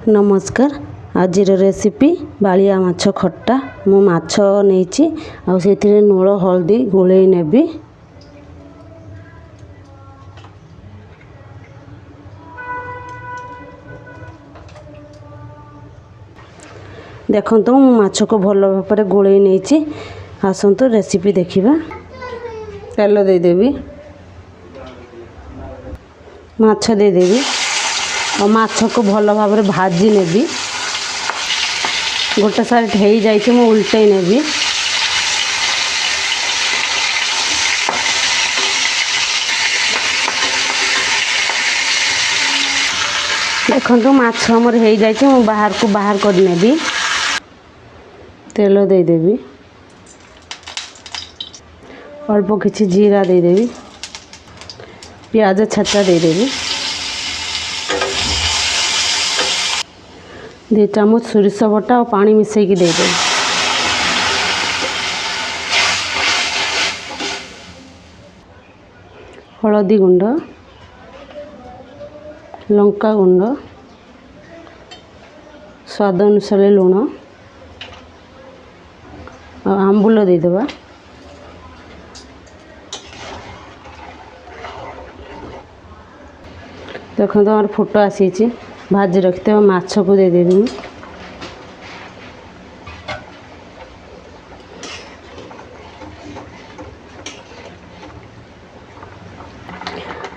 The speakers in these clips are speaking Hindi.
नमस्कार। आज रेसिपी बालिया माछ खट्टा। मु माछ नहीं आउ लूण हल्दी गोले नेबी। देखो मु माछ को भल भाव गोले नहीं आसतु रेसिपी देखिबा। तेल देदेवी, माछ देदेवी और माछ को भल भाव भाजी नेबी। गोटे साइड हो जाइए मु उल्टे नेबी। देखो माछ हमर हो जाइए मु बाहर को बाहर कर नेबी। तेल देदेवी, अल्प किछि जीरा देदेवी, प्याज छेचा देदेवी, 2 चामच सोरिष बटा और पानी मिसेकी देदेवी। हलदी गुंड, लंका गुंड, स्वाद अनुसार लुण और आंबुल देदेवा। देखो हमार फोटो आसी भाजी रखते माछ को देदेवी।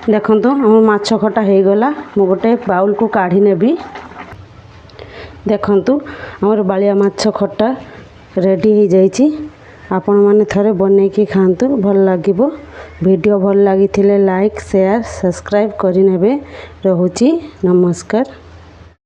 देखो हम माछ खटा हो गला। मु गोटे बाउल को काढ़ी नेबी। देखु हमर बालिया माछ खटा रेडी हो जाइए। आपण माने थरे बनैकी खातु, भल लागिबो। वीडियो भल लगी लाइक शेयर सब्सक्राइब करि नेबे। रहुची नमस्कार।